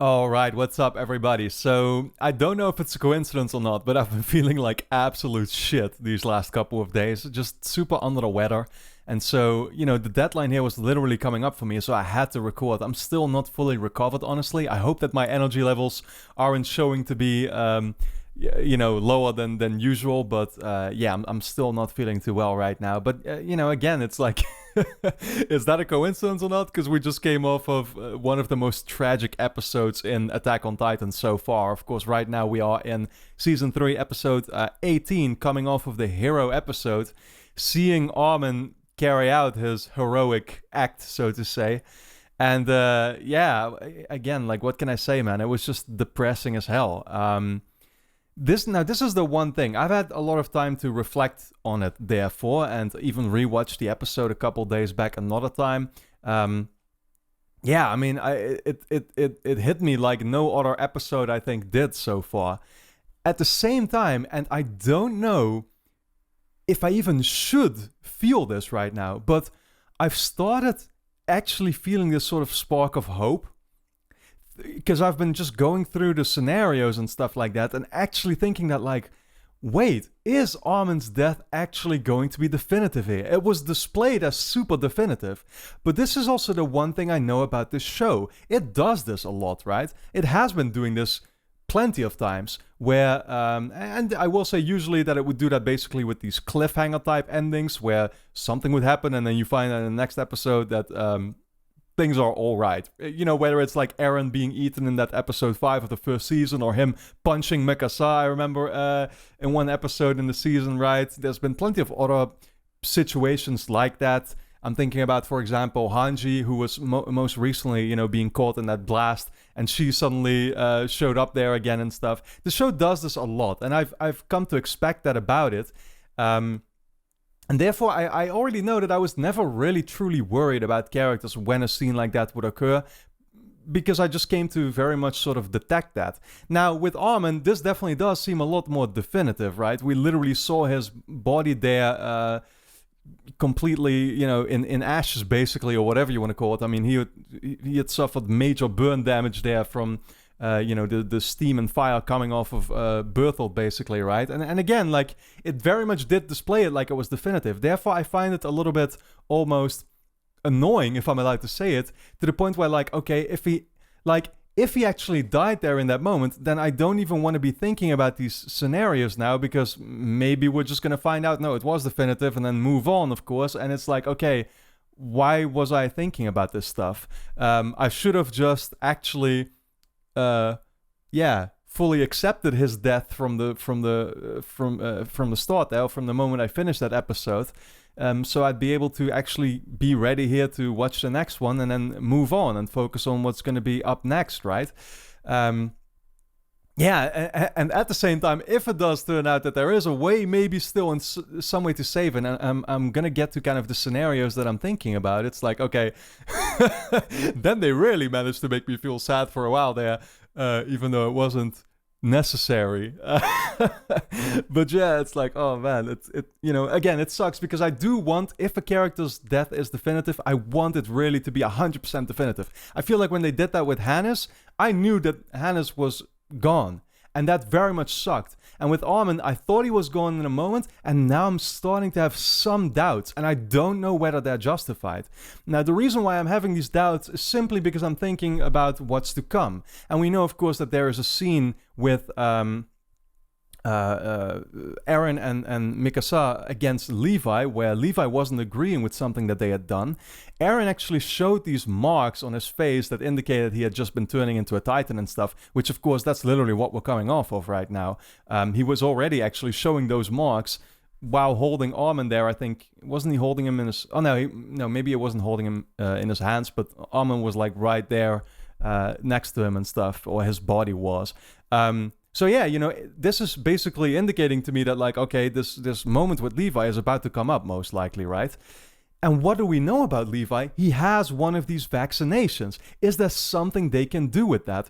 All right, what's up, everybody? So, I don't know if it's a coincidence or not, but I've been feeling like absolute shit these last couple of days, just super under the weather. And so, the deadline here was literally coming up for me, so I had to record. I'm still not fully recovered, honestly. I hope that my energy levels aren't showing to be, lower than usual, but yeah, I'm still not feeling too well right now. But, again, it's like. Is that a coincidence or not? Because we just came off of one of the most tragic episodes in Attack on Titan so far. Of course, right now we are in Season 3, Episode 18, coming off of the hero episode, seeing Armin carry out his heroic act, so to say. And yeah, again, like, what can I say, man? It was just depressing as hell. This is the one thing. I've had a lot of time to reflect on it, therefore, and even rewatch the episode a couple days back another time. Yeah, I mean, it hit me like no other episode I think did so far. At the same time, and I don't know if I even should feel this right now, but I've started actually feeling this sort of spark of hope because I've been just going through the scenarios and stuff like that and actually thinking that, like, wait, is Armin's death actually going to be definitive here? It was displayed as super definitive. But this is also the one thing I know about this show. It does this a lot, right? It has been doing this plenty of times where, and I will say usually that it would do that basically with these cliffhanger type endings where something would happen and then you find out in the next episode that, things are all right. Whether it's like Eren being eaten in that episode 5 of the first season or him punching Mikasa, I remember in one episode in the season, right? There's been plenty of other situations like that. I'm thinking about, for example, Hanji, who was most recently, being caught in that blast, and she suddenly showed up there again and stuff. The show does this a lot, and I've come to expect that about it. And therefore, I already know that I was never really truly worried about characters when a scene like that would occur, because I just came to very much sort of detect that. Now, with Armin, this definitely does seem a lot more definitive, right? We literally saw his body there completely, in ashes, basically, or whatever you want to call it. I mean, he had suffered major burn damage there from... the steam and fire coming off of Berthold, basically, right? And again, like, it very much did display it like it was definitive. Therefore, I find it a little bit almost annoying, if I'm allowed to say it, to the point where, like, okay, if he actually died there in that moment, then I don't even want to be thinking about these scenarios now, because maybe we're just going to find out, no, it was definitive, and then move on, of course. And it's like, okay, why was I thinking about this stuff? I should have just actually... fully accepted his death from the start there, from the moment I finished that episode. So I'd be able to actually be ready here to watch the next one and then move on and focus on what's going to be up next, right? And at the same time, if it does turn out that there is a way, maybe still in some way to save it, and I'm gonna get to kind of the scenarios that I'm thinking about. It's like, okay, then they really managed to make me feel sad for a while there, even though it wasn't necessary. But yeah, it's like, oh man, again, it sucks because I do want, if a character's death is definitive, I want it really to be 100% definitive. I feel like when they did that with Hannes, I knew that Hannes was gone, and that very much sucked. And with Armin, I thought he was gone in a moment, and now I'm starting to have some doubts, and I don't know whether they're justified. Now, the reason why I'm having these doubts is simply because I'm thinking about what's to come. And we know, of course, that there is a scene with Eren and Mikasa against Levi, where Levi wasn't agreeing with something that they had done. Eren actually showed these marks on his face that indicated he had just been turning into a Titan and stuff, which of course that's literally what we're coming off of right now. He was already actually showing those marks while holding Armin there. I think, wasn't he holding him in his... Oh no, maybe it wasn't holding him in his hands, but Armin was like right there next to him and stuff, or his body was. So yeah, this is basically indicating to me that, like, okay, this moment with Levi is about to come up, most likely, right? And what do we know about Levi? He has one of these vaccinations. Is there something they can do with that?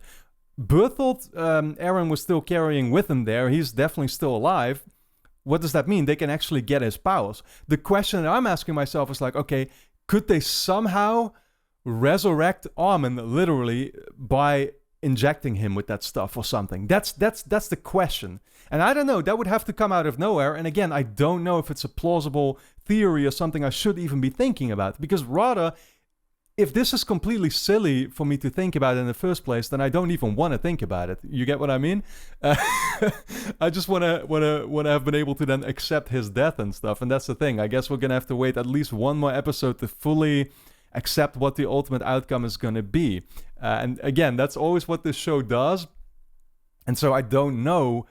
Berthold, Eren was still carrying with him there. He's definitely still alive. What does that mean? They can actually get his powers. The question that I'm asking myself is like, okay, could they somehow resurrect Armin literally by injecting him with that stuff or something? That's the question. And I don't know, that would have to come out of nowhere. And again, I don't know if it's a plausible theory or something I should even be thinking about. Because rather, if this is completely silly for me to think about in the first place, then I don't even want to think about it. You get what I mean? I just want to have been able to then accept his death and stuff. And that's the thing. I guess we're going to have to wait at least one more episode to fully accept what the ultimate outcome is going to be. And again, that's always what this show does. And so I don't know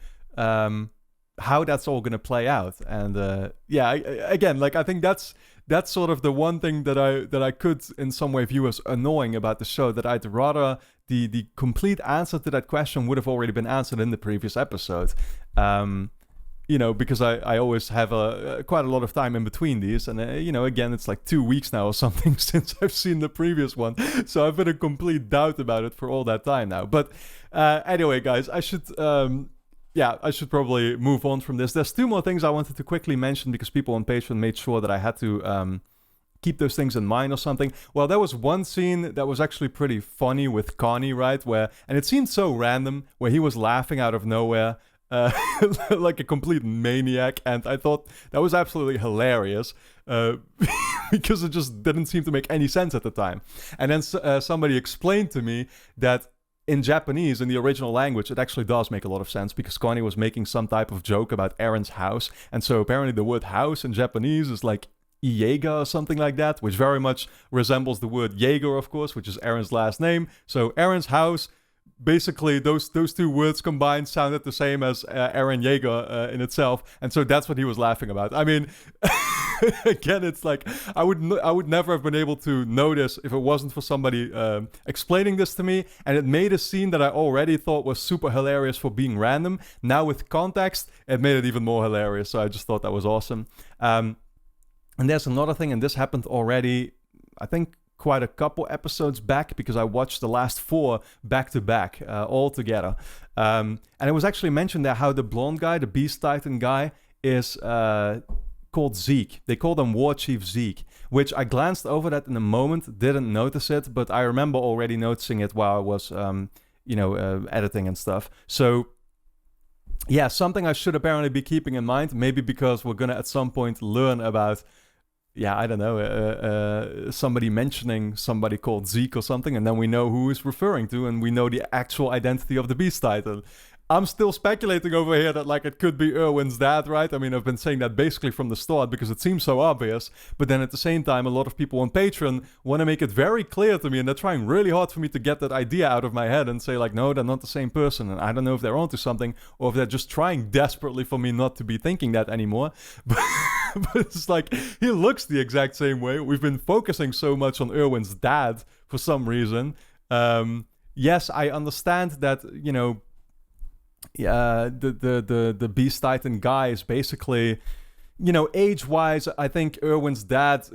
how that's all going to play out. And I think that's sort of the one thing that I could in some way view as annoying about the show, that I'd rather the complete answer to that question would have already been answered in the previous episode. Because I always have quite a lot of time in between these. And, again, it's like 2 weeks now or something since I've seen the previous one. So I've been in complete doubt about it for all that time now. But anyway, guys, I should probably move on from this. There's 2 more things I wanted to quickly mention because people on Patreon made sure that I had to keep those things in mind or something. Well, there was one scene that was actually pretty funny with Connie, right? And it seemed so random, where he was laughing out of nowhere. Like a complete maniac, and I thought that was absolutely hilarious because it just didn't seem to make any sense at the time. And then somebody explained to me that in Japanese, in the original language, it actually does make a lot of sense, because Connie was making some type of joke about Aaron's house, and so apparently the word house in Japanese is like Iega or something like that, which very much resembles the word Jaeger, of course, which is Aaron's last name. So Aaron's house, basically those 2 words combined sounded the same as Aaron Yeager in itself, and so that's what he was laughing about. I mean, again, it's like I would never have been able to notice if it wasn't for somebody explaining this to me, and it made a scene that I already thought was super hilarious for being random. Now with context, it made it even more hilarious, so I just thought that was awesome. And there's another thing, and this happened already, I think, quite a couple episodes back, because I watched the last 4 back to back all together. And it was actually mentioned there how the blonde guy, the Beast Titan guy, is called Zeke. They call him War Chief Zeke, which I glanced over that in a moment, didn't notice it, but I remember already noticing it while I was, editing and stuff. So, yeah, something I should apparently be keeping in mind, maybe because we're going to at some point learn about, I don't know, somebody mentioning somebody called Zeke or something, and then we know who he's referring to, and we know the actual identity of the Beast Titan. I'm still speculating over here that, like, it could be Erwin's dad, right? I mean, I've been saying that basically from the start because it seems so obvious, but then at the same time, a lot of people on Patreon want to make it very clear to me, and they're trying really hard for me to get that idea out of my head and say, like, no, they're not the same person, and I don't know if they're onto something, or if they're just trying desperately for me not to be thinking that anymore. But it's like, he looks the exact same way. We've been focusing so much on Erwin's dad for some reason. Yes, I understand that, the Beast Titan guy is basically, age-wise, I think Erwin's dad,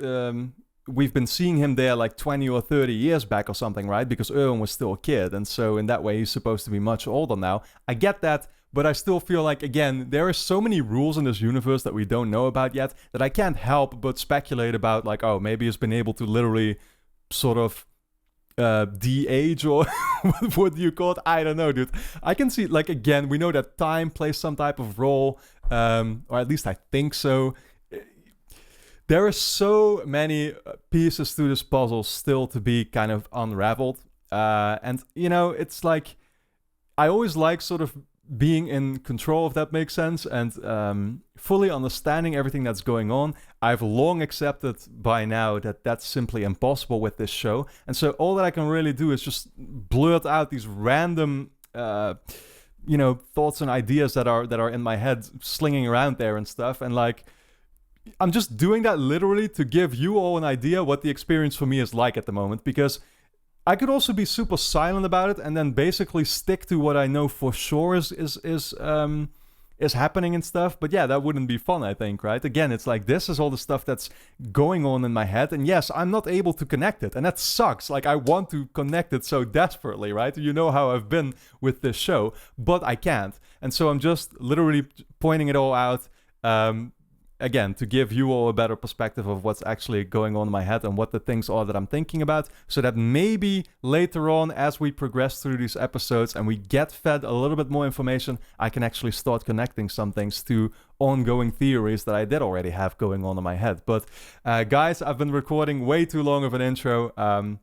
we've been seeing him there like 20 or 30 years back or something, right? Because Erwin was still a kid, and so in that way he's supposed to be much older now. I get that, but I still feel like, again, there are so many rules in this universe that we don't know about yet that I can't help but speculate about, like, oh, maybe he's been able to literally sort of de-age, or what do you call it? I don't know, dude. I can see, like, again, we know that time plays some type of role, or at least I think so. There are so many pieces to this puzzle still to be kind of unraveled, and, it's like, I always like sort of being in control, if that makes sense, and fully understanding everything that's going on. I've long accepted by now that that's simply impossible with this show, and so all that I can really do is just blurt out these random thoughts and ideas that are in my head slinging around there and stuff, and like, I'm just doing that literally to give you all an idea what the experience for me is like at the moment, because I could also be super silent about it and then basically stick to what I know for sure is happening and stuff. But yeah, that wouldn't be fun, I think, right? Again, it's like, this is all the stuff that's going on in my head, and yes, I'm not able to connect it, and that sucks. Like, I want to connect it so desperately, right? You know how I've been with this show, but I can't. And so I'm just literally pointing it all out, again, to give you all a better perspective of what's actually going on in my head and what the things are that I'm thinking about, so that maybe later on, as we progress through these episodes and we get fed a little bit more information, I can actually start connecting some things to ongoing theories that I did already have going on in my head. But guys, I've been recording way too long of an intro.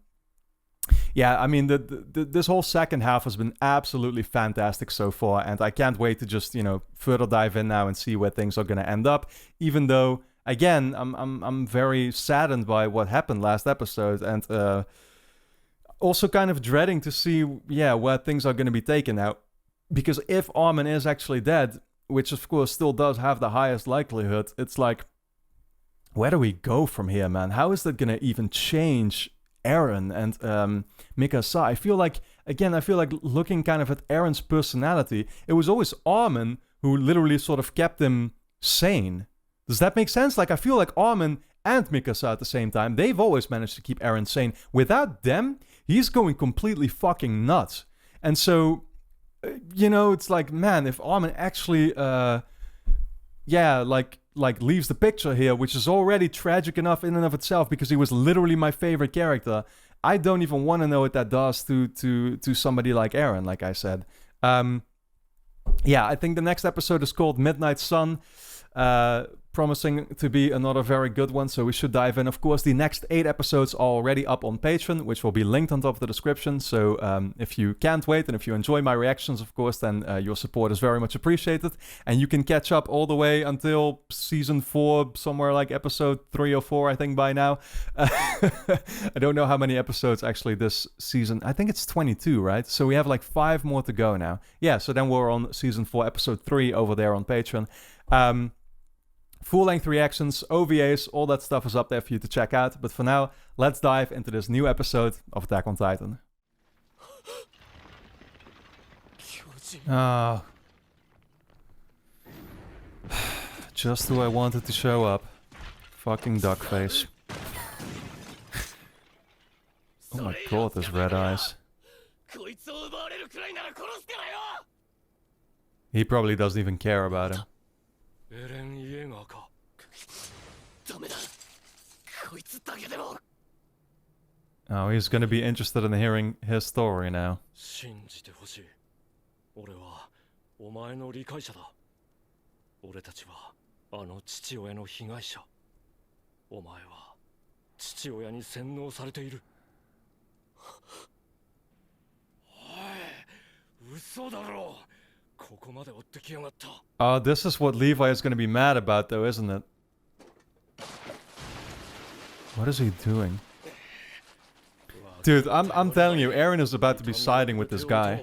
Yeah, I mean, this whole second half has been absolutely fantastic so far, and I can't wait to just, further dive in now and see where things are going to end up. Even though, again, I'm very saddened by what happened last episode, and also kind of dreading to see, where things are going to be taken now. Because if Armin is actually dead, which of course still does have the highest likelihood, it's like, where do we go from here, man? How is that going to even change Eren and Mikasa? I feel like looking kind of at Eren's personality, it was always Armin who literally sort of kept him sane. Does that make sense? Like, I feel like Armin and Mikasa at the same time, they've always managed to keep Eren sane. Without them, he's going completely fucking nuts. And so, it's like, man, if Armin actually, leaves the picture here, which is already tragic enough in and of itself because he was literally my favorite character, I don't even want to know what that does to somebody like Eren, like I said. I think the next episode is called Midnight Sun. Promising to be another very good one, so we should dive in. Of course, the next 8 episodes are already up on Patreon, which will be linked on top of the description. So if you can't wait and if you enjoy my reactions, of course, then your support is very much appreciated. And you can catch up all the way until season 4, somewhere like episode 3 or 4, I think, by now. I don't know how many episodes actually this season. I think it's 22, right? So we have like 5 more to go now. Yeah, so then we're on season 4, episode 3 over there on Patreon. Full-length reactions, OVAs, all that stuff is up there for you to check out. But for now, let's dive into this new episode of Attack on Titan. Ah. Just who I wanted to show up. Fucking duckface. Oh my god, those red eyes. He probably doesn't even care about him. Oh, he's gonna be interested in hearing his story now. Oh, this is what Levi is going to be mad about, though, isn't it? What is he doing? Dude, I'm telling you, Eren is about to be siding with this guy.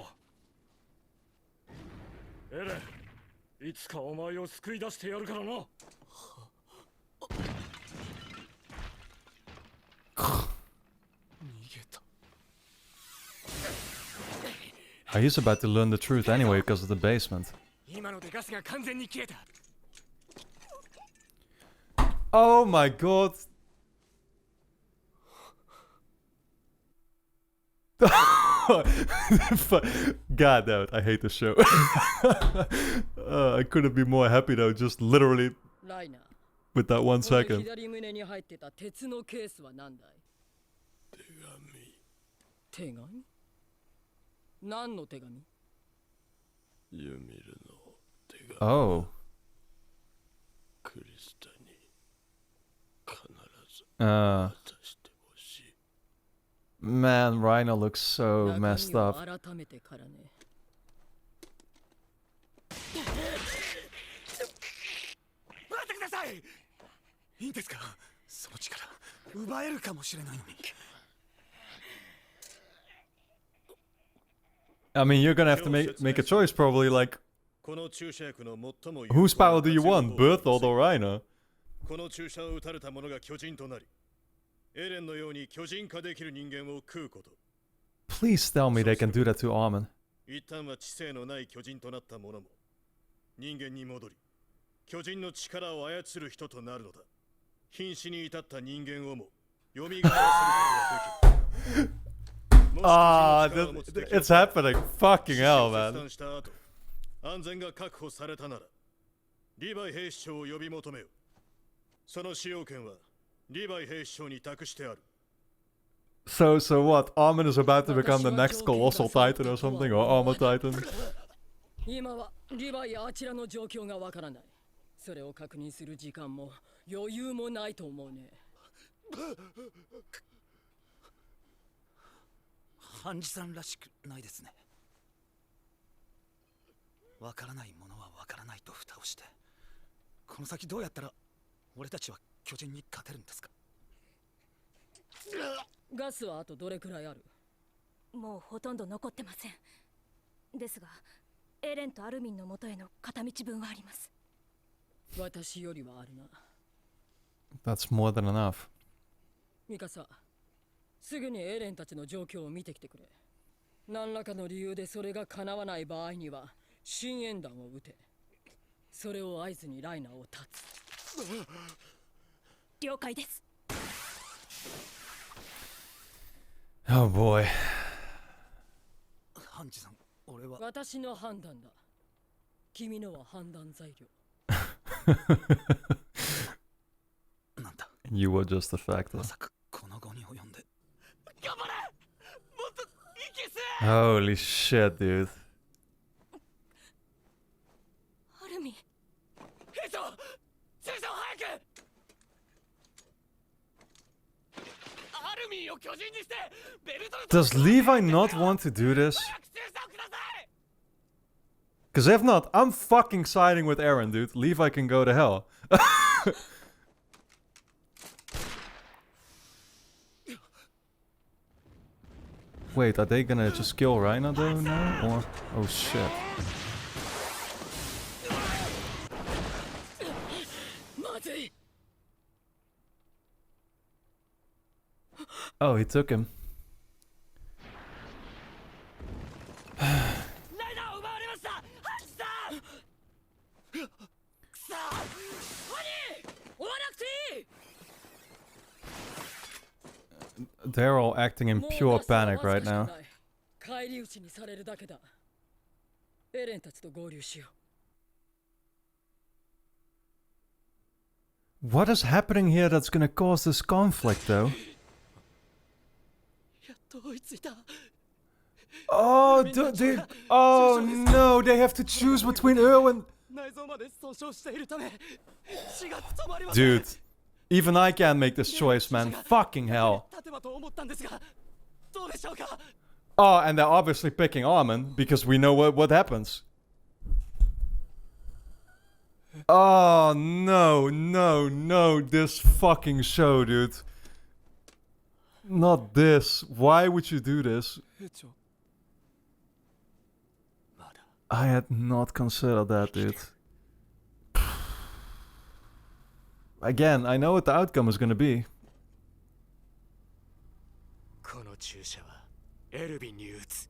Oh, he's about to learn the truth anyway because of the basement. Oh my god. God damn it, I hate this show. I couldn't be more happy though, just literally with that 1 second. Oh. Man, Rhino looks so messed up. I mean, you're gonna have to make a choice probably, like, whose power do you want, Berthold or Rhino? Please tell me they can do that to Armin. Ah, it's happening. Fucking hell, man. その使用権はリヴァイ兵士長に託してある。 So what? Armin is about to become the next colossal titan or something, or armor titan? 今はリヴァイあちらの状況がわからない。それを確認する時間も余裕もないと思うね。ハンジさんらしくないですね。わからないものはわからないと蓋をして、この先どうやったら俺たちは巨人に勝てるんですか？ガスはあとどれくらいある？もうほとんど残ってません。ですがエレンとアルミンの元への片道分はあります。私よりはあるな。That's more than enough. ミカサ、すぐにエレンたちの状況を見てきてくれ。何らかの理由でそれが叶わない場合には深淵弾を撃て。それを合図にライナーを断つ。了解です。Oh boy. ハンジさん、俺は私の判断だ。君のは判断材料。なんだ。 You were just a factor. まさかこの後に及んで。頑張れ！もっと息せ！ Holy shit, dude. アルミン。兵長！戦車を早く！アルミンを巨人にしてベルトル Does Levi not want to do this? 早く戦車をください！ Because if not, I'm fucking siding with Aaron, dude. Levi can go to hell. Wait, are they gonna just kill Reiner though now? Or... Oh shit. まずい！ Oh, he took him. ライナーを奪われました！ハンジさん！くそ！ハニー！追わなくていい！ They're all acting in pure panic right now. 返り討ちにされるだけだ。エレンたちと合流しよう。 What is happening here that's gonna cause this conflict though? やっと追いついた。 Oh, oh no, they have to choose between Erwin. 内臓まで損傷しているため血が止まりません。 Dude, even I can't make this choice, man. Fucking hell. 立てばと思ったんですが、どうでしょうか。 Oh, and they're obviously picking Armin because we know what happens. Oh, no, no, no, this fucking show, dude. Not this. Why would you do this? 兵長、 I had not considered that, dude. Again, I know what the outcome is gonna be. この注射はエルヴィンに打つ。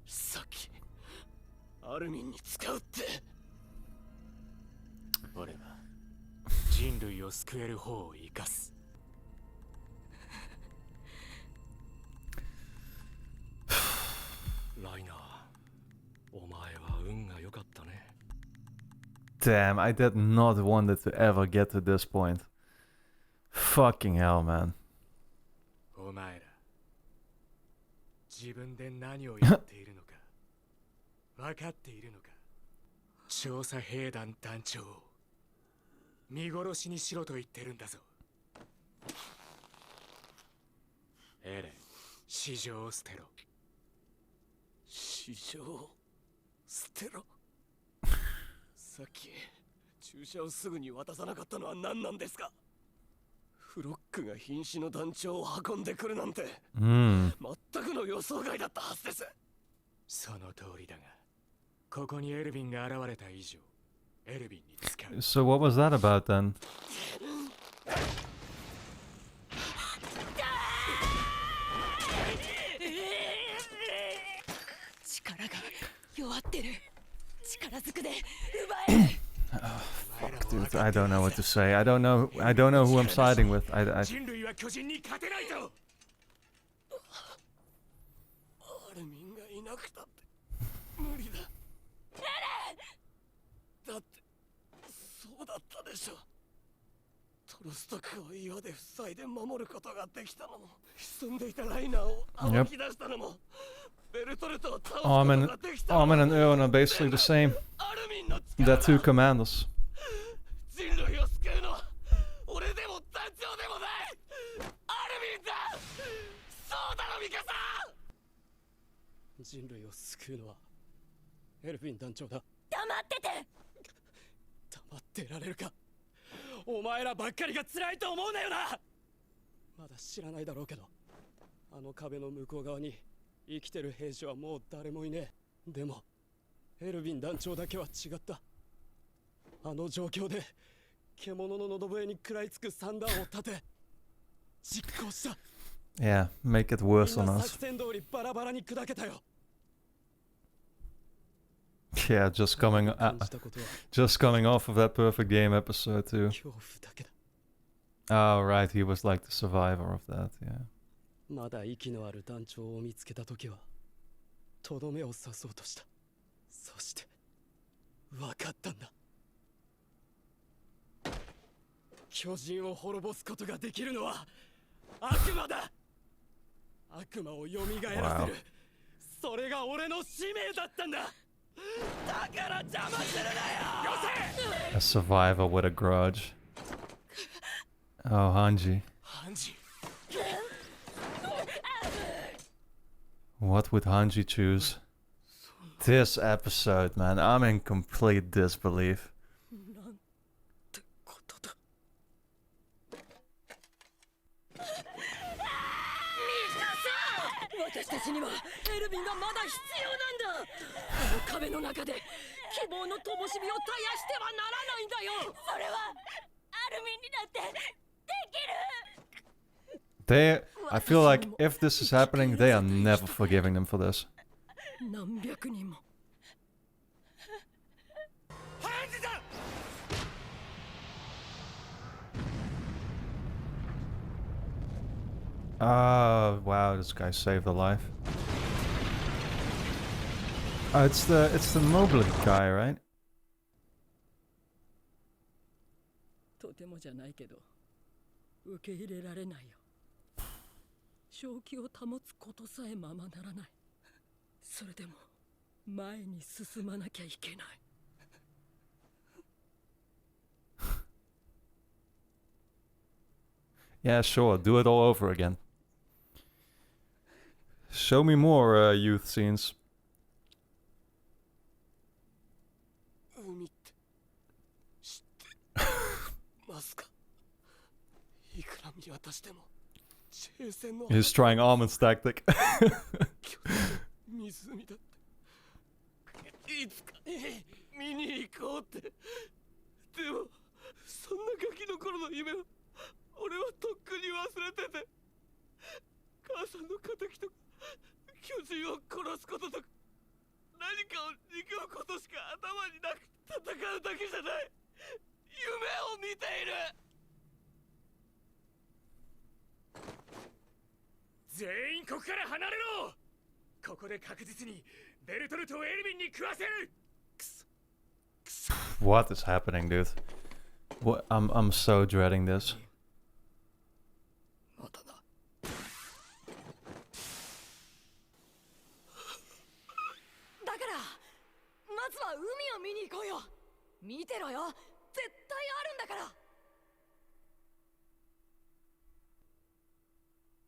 さっきアルミンに使うって。俺は人類を救える方を生かす。 ライナー、お前は運が良かったね。 Damn, I did not want it to ever get to this point. Fucking hell, man. お前ら、自分で何をやっているのか分かっているのか。調査兵団団長を見殺しにしろと言ってるんだぞ。エレン、市場を捨てろ。市場を捨てろ。さっき注射をすぐに渡さなかったのは何なんですか。フロックが瀕死の団長を運んでくるなんて、全くの予想外だったはずです。その通りだが、ここにエルヴィンが現れた以上、エルヴィンに使う。 So what was that about then? 力が弱ってる。力ずくで奪え。 Fuck, dude, I don't know what to say. I don't know who I'm siding with. 人類は巨人に勝てないと。アルミンがいなくたって無理だ。エレン！ロストクを岩で塞いで守ることができたのも、潜んでいたライナーを暴き出したのも、ベルトルトを倒すこと Armin, ができたのも、 Armin and Erwin are basically the same. アルミンの They're 力 two だ。 commanders. 人類を救うのは俺でも団長でもない、アルミンだ。そうだろミカさん。人類を救うのはエルヴィン団長だ。黙ってて。黙ってられるか。お前らばっかりが辛いと思うなよな。まだ知らないだろうけど、あの壁の向こう側に生きてる兵士はもう誰もいねえ。でもエルヴィン団長だけは違った。あの状況で獣の喉笛に食らいつくサンダーを立て実行した。 Yeah, make it worse みん on な us. 作戦通りバラバラに砕けたよ。 Yeah, just coming off of that perfect game episode too. 恐怖だけだ。 Oh right, he was like the survivor of that. Yeah. まだ息のある団長を見つけたときはとどめを刺そうとした。そして分かったんだ。巨人を滅ぼすことができるのは悪魔だ。悪魔を蘇らせる、 Wow. それが俺の使命だったんだ。だから邪魔するなよ。よせ。 A survivor with a grudge. Oh, Hanji. ハンジ、 What would Hanji choose? This episode, man, I'm in complete disbelief. なんてことだ。私たちにはエルヴィンがまだ必要なんだ。あの壁の中で希望の灯火を絶やしてはならないんだよ。それはアルミンにだってできる。 I feel like if this is happening, they are never forgiving them for this. 何百人も。ハンジだ。 Oh, wow, this guy saved a life. Oh, it's the mobile guy, right? とてもじゃないけど受け入れられないよ。正気を保つことさえままならない。それでも前に進まなきゃいけない。 Yeah, sure, do it all over again. Show me more youth scenes. 海って知ってますか。いくら見渡しても地平線の He's trying Armin's tactic. 湖だって。いつか見に行こうって。でもそんなガキの頃の夢を俺はとっくに忘れてて、母さんの敵とか巨人を殺すこととか何かを憎むことしか頭になく、戦うだけじゃない夢を見ている。全員ここから離れろ。ここで確実にベルトルトをエルヴィンに食わせる。 What is happening, dude? What? I'm so dreading this. またな。だからまずは海を見に行こうよ。見てろよ、絶対あるんだから。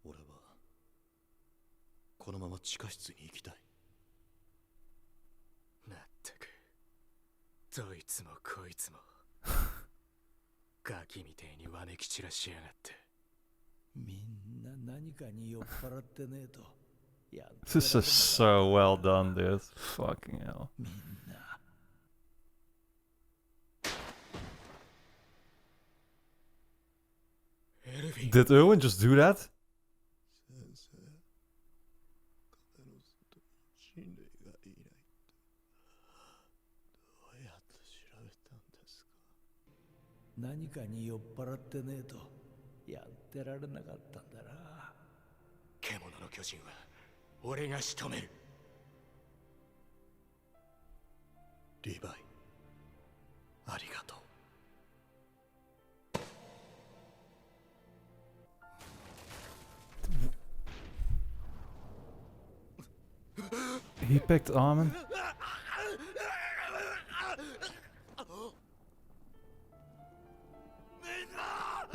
俺はこのまま地下室に行きたい。まったくどいつもこいつもガキみてえにわめき散らしやがって。みんな何かに酔っ払ってねえと。This is so well done, dude. Fucking hell. みんな エルヴィン、 Did Erwin just do that? 先生、壁の外に人類がいないってどうやって調べたんですか。何かに酔っ払ってねえとやってられなかったんだな。獣の巨人は俺が仕留める。リヴァイ、ありがとう。He picked Armin.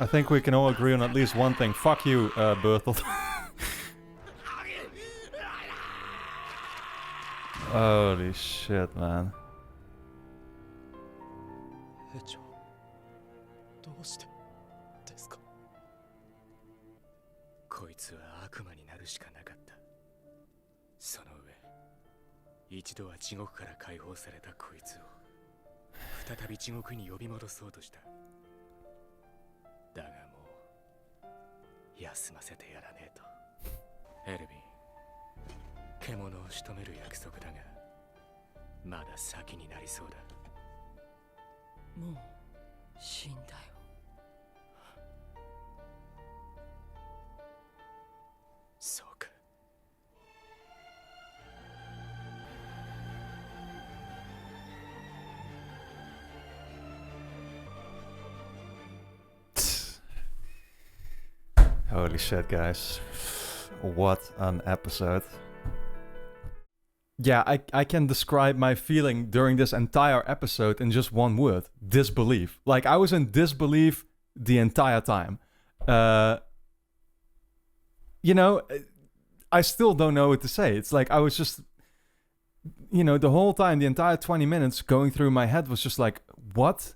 I think we can all agree on at least one thing. Fuck you, Bertolt. Holy shit, man. 兵長どうしてですかこいつは悪魔になるしかなかったその上一度は地獄から解放されたこいつを再び地獄に呼び戻そうとしただがもう休ませてやらねえとエルヴィン獣を仕留める約束だがまだ先になりそうだもう死んだよそうか Holy shit, guys. What an episode. Yeah, I can describe my feeling during this entire episode in just one word. Disbelief. Like, I was in disbelief the entire time. You know, I still don't know what to say. It's like I was just, you know, the whole time, the entire 20 minutes going through my head was just like, what?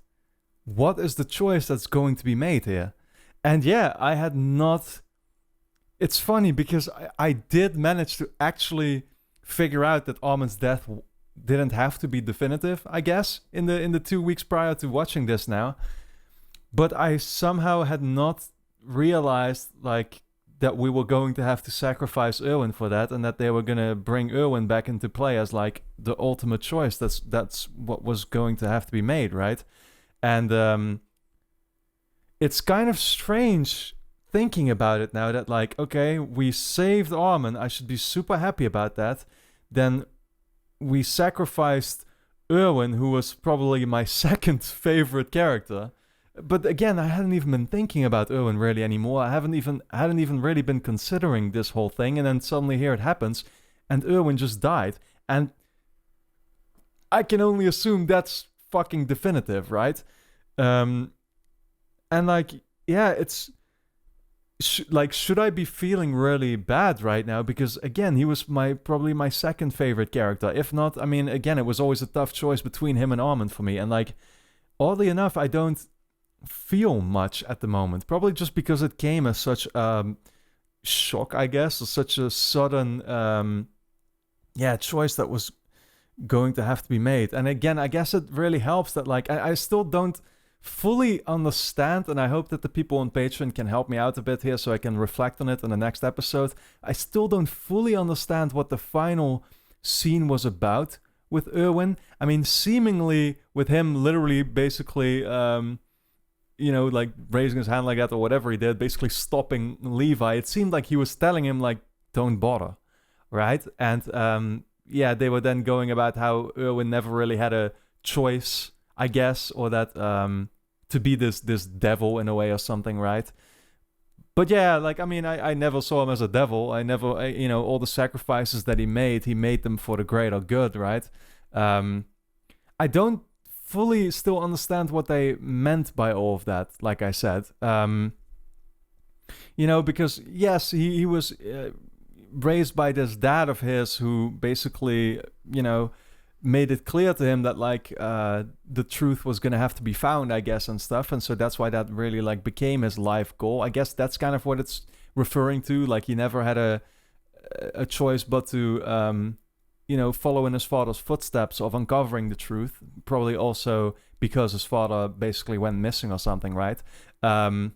What is the choice that's going to be made here? And yeah, I had not... It's funny because I did manage to actually figure out that Armin's death didn't have to be definitive, I guess, in the 2 weeks prior to watching this now. But I somehow had not realized, like, that we were going to have to sacrifice Erwin for that, and that they were going to bring Erwin back into play as, like, the ultimate choice. That's what was going to have to be made, right? And it's kind of strange thinking about it now that, like, okay, we saved Armin. I should be super happy about that. Then we sacrificed Erwin, who was probably my second favorite character. But again, I hadn't even been thinking about Erwin really anymore. I hadn't even really been considering this whole thing. And then suddenly here it happens, and Erwin just died. And I can only assume that's fucking definitive, right? And like, yeah, it's... should I be feeling really bad right now? Because again, he was probably my second favorite character. If not, I mean, again, it was always a tough choice between him and Armin for me. And like, oddly enough, I don't feel much at the moment. Probably just because it came as such shock, I guess, or such a sudden choice that was going to have to be made. And again, I guess it really helps that, like, I still don't fully understand, and I hope that the people on Patreon can help me out a bit here so I can reflect on it in the next episode. I still don't fully understand what the final scene was about with Erwin. I mean, seemingly with him literally basically, you know, like raising his hand like that or whatever he did, basically stopping Levi, it seemed like he was telling him, like, don't bother, right? And yeah, they were then going about how Erwin never really had a choice, I guess, or that to be this devil in a way or something, right? But yeah, like, I mean, I never saw him as a devil. You know, all the sacrifices that he made them for the greater good, right? I don't fully still understand what they meant by all of that, like I said. You know, because yes, he was raised by this dad of his who basically, you know, made it clear to him that, like, the truth was gonna have to be found, I guess, and stuff. And so that's why that really, like, became his life goal. I guess that's kind of what it's referring to. Like, he never had a choice but to, you know, follow in his father's footsteps of uncovering the truth. Probably also because his father basically went missing or something, right? And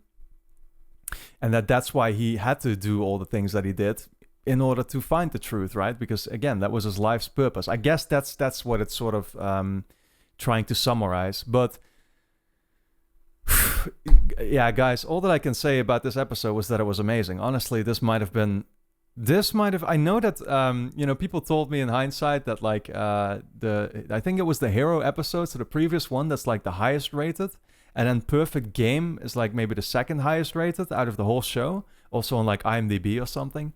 that's why he had to do all the things that he did in order to find the truth, right? Because again, that was his life's purpose. I guess that's what it's sort of trying to summarize. But yeah, guys, all that I can say about this episode was that it was amazing. Honestly, this might have... I know that, you know, people told me in hindsight that, like, I think it was the hero episode, so the previous one, that's like the highest rated. And then Perfect Game is like maybe the second highest rated out of the whole show. Also on like IMDb or something.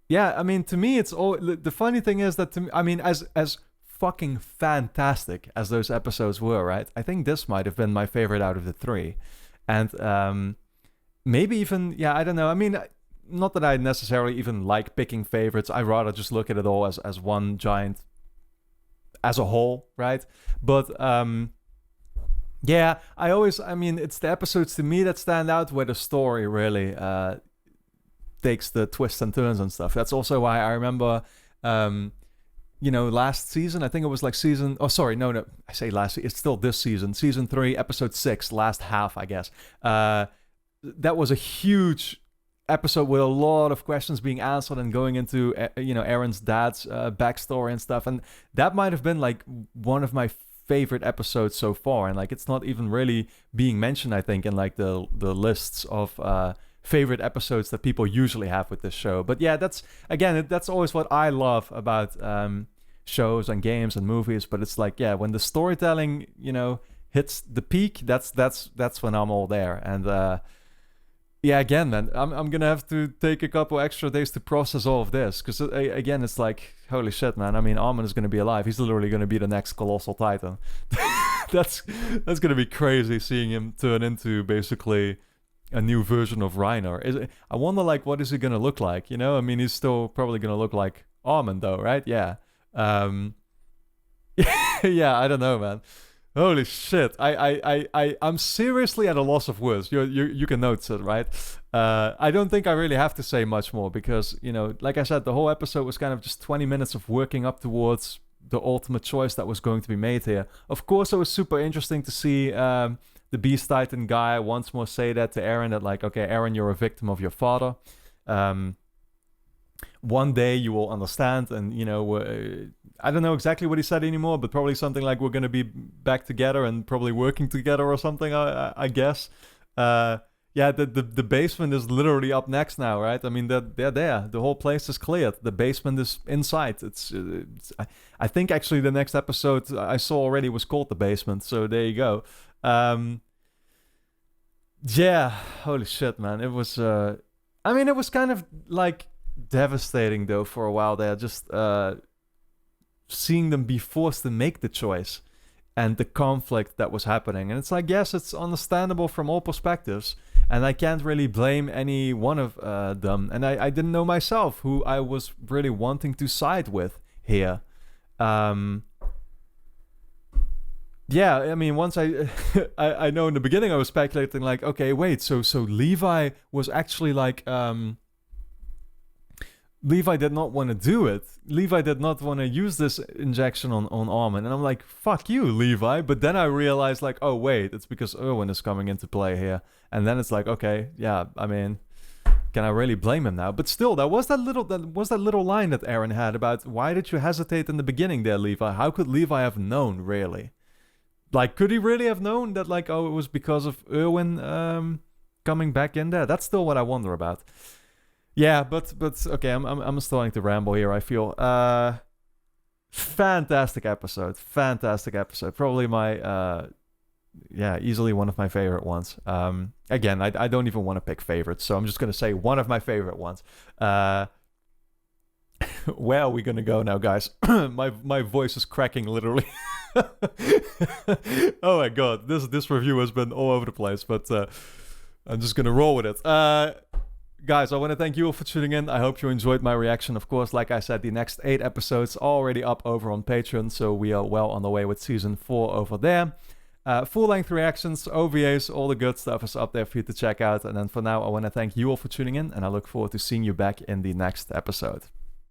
Yeah, I mean, to me, it's all. The funny thing is that, to me, I mean, as fucking fantastic as those episodes were, right? I think this might have been my favorite out of the three, and maybe even, yeah, I don't know. I mean, not that I necessarily even like picking favorites. I rather just look at it all as one giant, as a whole, right? But yeah, I mean, it's the episodes to me that stand out where the story really takes the twists and turns and stuff. That's also why I remember, last season, I think it was like no, I say last, it's still this season 3, episode 6, last half, I guess. That was a huge episode with a lot of questions being answered and going into, Aaron's dad's backstory and stuff. And that might have been like one of my favorite episodes so far. And like, it's not even really being mentioned, I think, in like the lists of favorite episodes that people usually have with this show. But yeah, that's always what I love about shows and games and movies. But it's like, yeah, when the storytelling, hits the peak, that's when I'm all there. And yeah, again, man, I'm gonna have to take a couple extra days to process all of this, because again, it's like, holy shit, man. I mean, Armin is gonna be alive. He's literally gonna be the next colossal titan. that's gonna be crazy, seeing him turn into basically a new version of Reiner. I wonder, like, what is he gonna look like? I mean, he's still probably gonna look like Armin, though, right? Yeah. Yeah, I don't know, man. Holy shit! I'm seriously at a loss of words. You can notice it, right? I don't think I really have to say much more, because like I said, the whole episode was kind of just 20 minutes of working up towards the ultimate choice that was going to be made here. Of course, it was super interesting to see the Beast Titan guy once more say that to Eren, that like, okay, Eren, you're a victim of your father. One day you will understand, and I don't know exactly what he said anymore, but probably something like, we're going to be back together and probably working together or something, I guess. Yeah, the basement is literally up next now, right? I mean, they're there. The whole place is cleared. The basement is inside. I think actually the next episode I saw already was called The Basement, so there you go. Yeah, holy shit, man. It was, it was kind of like devastating though for a while there, just seeing them be forced to make the choice and the conflict that was happening. And it's like, yes, it's understandable from all perspectives, and I can't really blame any one of them. And I didn't know myself who I was really wanting to side with here. Yeah, I mean, once I know in the beginning I was speculating like, okay, wait, so Levi was actually like, Levi did not want to do it. Levi did not want to use this injection on Armin. And I'm like, fuck you, Levi. But then I realized like, oh, wait, it's because Erwin is coming into play here. And then it's like, okay, yeah, I mean, can I really blame him now? But still, that was that little line that Eren had about, why did you hesitate in the beginning there, Levi? How could Levi have known, really? Like, could he really have known that, like, oh, it was because of Erwin coming back in there? That's still what I wonder about. Yeah, but okay, I'm starting to ramble here, I feel. Fantastic episode. Probably my, easily one of my favorite ones. Again, I don't even want to pick favorites, so I'm just going to say one of my favorite ones. Where are we going to go now, guys? my voice is cracking, literally. Oh my god, this review has been all over the place, but I'm just going to roll with it. Guys, I want to thank you all for tuning in. I hope you enjoyed my reaction. Of course, like I said, the next 8 episodes are already up over on Patreon, so we are well on the way with season 4 over there. Full-length reactions, OVAs, all the good stuff is up there for you to check out. And then for now, I want to thank you all for tuning in, and I look forward to seeing you back in the next episode.